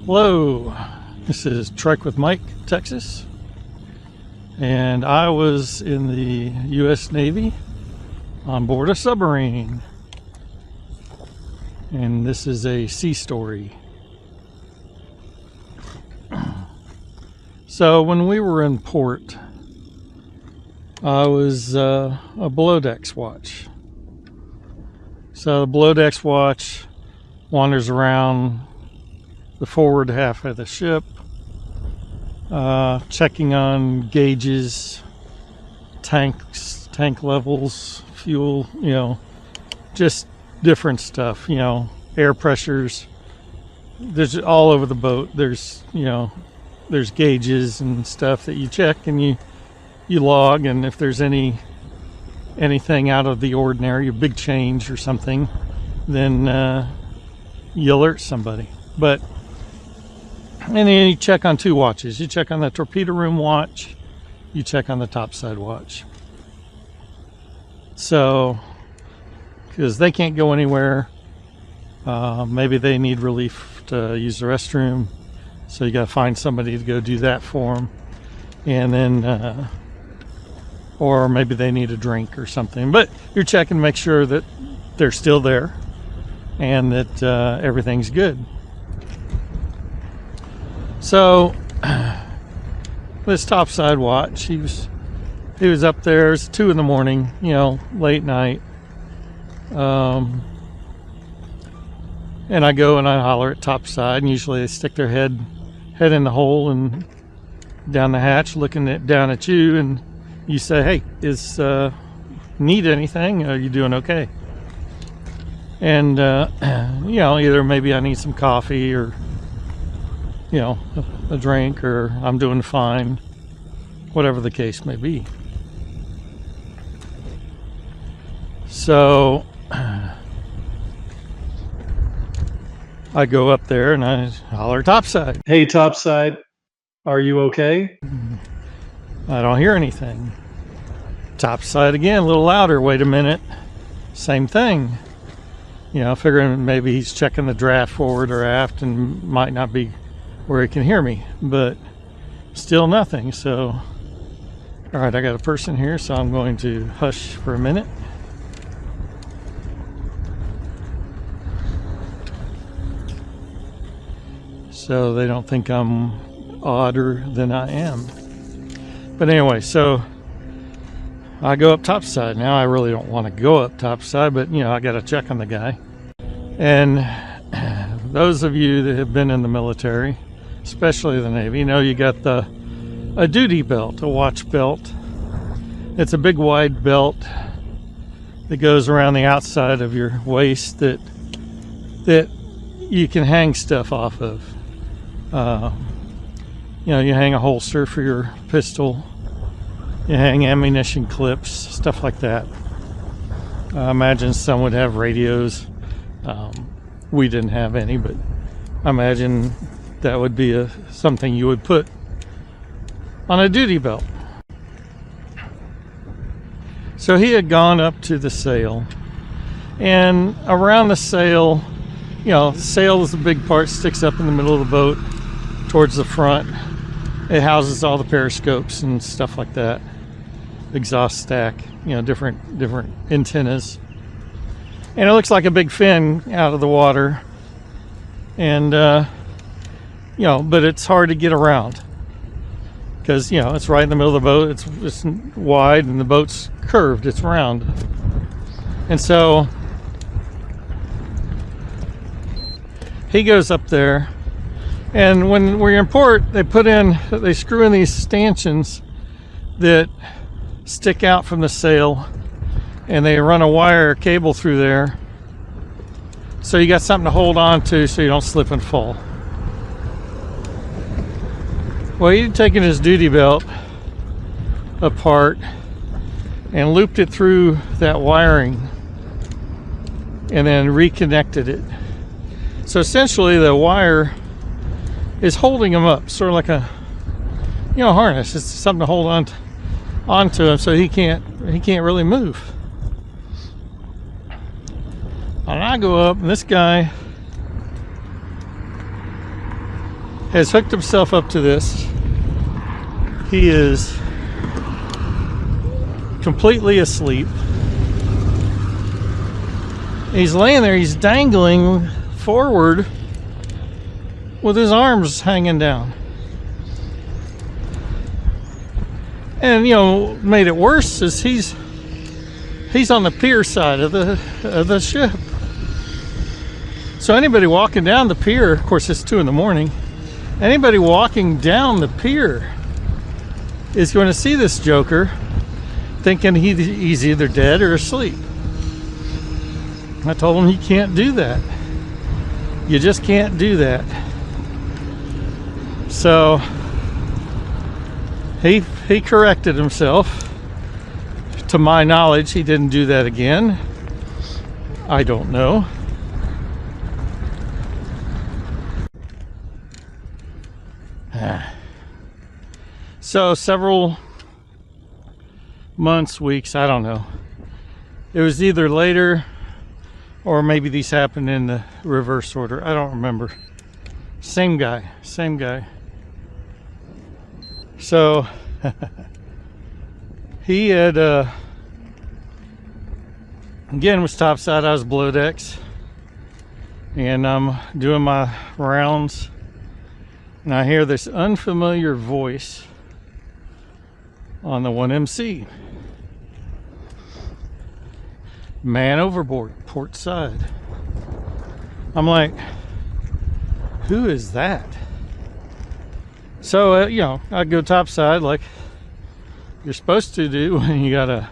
Hello, this is Trike with Mike, Texas, and I was in the U.S. Navy on board a submarine, and this is a sea story. So when we were in port, I was a below decks watch. So the below decks watch wanders around the forward half of the ship, checking on gauges, tank levels, fuel, just different stuff, air pressures. There's all over the boat. There's gauges and stuff that you check and you log, and if there's anything out of the ordinary, a big change or something, then you alert somebody. And then you check on two watches. You check on the torpedo room watch, you check on the topside watch. So, because they can't go anywhere, maybe they need relief to use the restroom, so you got to find somebody to go do that for them. And then, or maybe they need a drink or something. But you're checking to make sure that they're still there and that everything's good. So this topside watch, he was up there. It's 2 a.m, late night. And I go and I holler at topside, and usually they stick their head in the hole and down the hatch, looking down at you, and you say, "Hey, need anything? Are you doing okay?" And either maybe I need some coffee, or a drink, or I'm doing fine, whatever the case may be. So I go up there and I holler topside. "Hey, topside, are you okay?" I don't hear anything. Topside again, a little louder. Wait a minute. Same thing. Figuring maybe he's checking the draft forward or aft and might not be where he can hear me, but still nothing. So, all right, I got a person here, so I'm going to hush for a minute. So they don't think I'm odder than I am. But anyway, so I go up topside. Now I really don't want to go up topside, but I got to check on the guy. And those of you that have been in the military, especially the Navy, you got a duty belt, a watch belt. It's a big wide belt that goes around the outside of your waist that you can hang stuff off of. You hang a holster for your pistol, you hang ammunition clips, stuff like that. I imagine some would have radios. We didn't have any, but I imagine that would be something you would put on a duty belt. So he had gone up to the sail, and around the sail, the sail is the big part, sticks up in the middle of the boat towards the front. It houses all the periscopes and stuff like that, exhaust stack, different antennas, and it looks like a big fin out of the water. And but it's hard to get around because it's right in the middle of the boat. It's wide, and the boat's curved. It's round, and so he goes up there. And when we're in port, they screw in these stanchions that stick out from the sail, and they run a wire cable through there, so you got something to hold on to so you don't slip and fall. Well, he'd taken his duty belt apart and looped it through that wiring and then reconnected it. So essentially the wire is holding him up, sort of like a harness. It's something to hold onto him, so he can't really move. And I go up, and this guy has hooked himself up to this. He is completely asleep. He's laying there, he's dangling forward with his arms hanging down. And you know, made it worse is he's on the pier side of the ship. So anybody walking down the pier, of course it's 2 in the morning, anybody walking down the pier is going to see this joker thinking he's either dead or asleep. I told him you can't do that. You just can't do that. So he corrected himself. To my knowledge, he didn't do that again. I don't know. So several months, weeks, I don't know. It was either later or maybe these happened in the reverse order. I don't remember. Same guy. So he had again was topside, I was below decks, and I'm doing my rounds, and I hear this unfamiliar voice on the 1MC. Man overboard, port side. I'm like, who is that? So you know, I go topside like you're supposed to do when you got a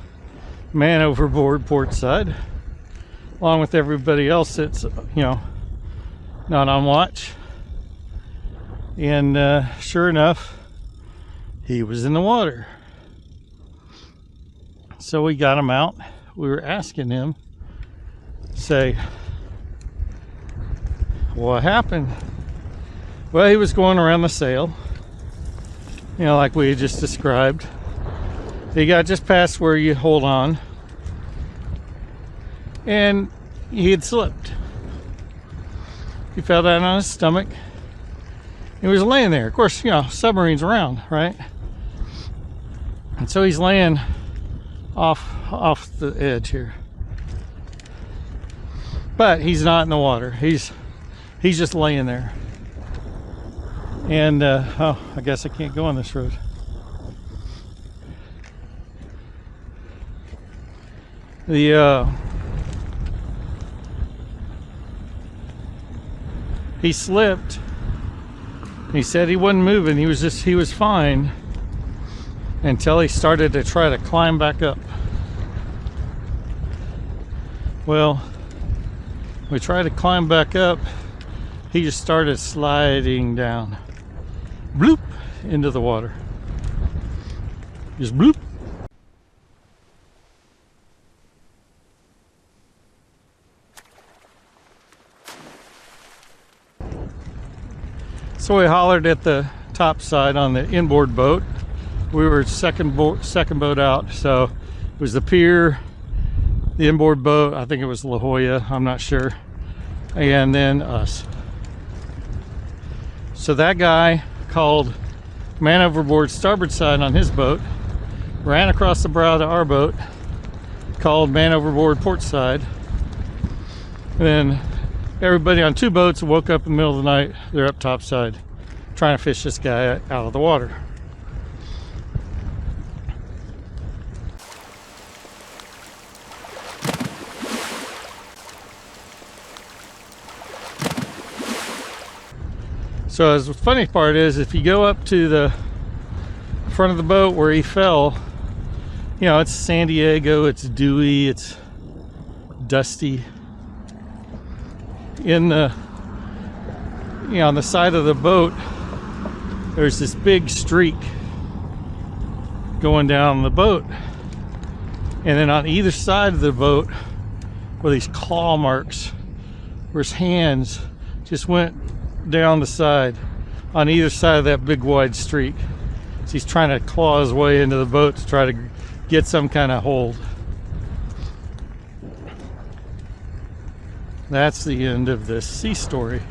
man overboard port side, along with everybody else that's, you know, not on watch. And sure enough, he was in the water. So we got him out. We were asking him, say, what happened? Well, he was going around the sail, you know, like we had just described. He got just past where you hold on, and he had slipped. He fell down on his stomach. He was laying there. Of course, you know, submarines around, right? And so he's laying off the edge here. But he's not in the water. He's just laying there. And oh, I guess I can't go on this road. He slipped. He said he wasn't moving. He was fine until he started to try to climb back up. Well, we tried to climb back up. He just started sliding down, bloop, into the water. Just bloop. So we hollered at the top side on the inboard boat. We were second boat out, so it was the pier, the inboard boat, I think it was La Jolla, I'm not sure, and then us. So that guy called man overboard starboard side on his boat, ran across the bow to our boat, called man overboard port side, and then everybody on 2 boats woke up in the middle of the night. They're up topside trying to fish this guy out of the water. So the funny part is, if you go up to the front of the boat where he fell, you know, it's San Diego, it's dewy, it's dusty. In the, you know, on the side of the boat, there's this big streak going down the boat, and then on either side of the boat were these claw marks where his hands just went down the side on either side of that big wide streak. So he's trying to claw his way into the boat to try to get some kind of hold. That's the end of this sea story.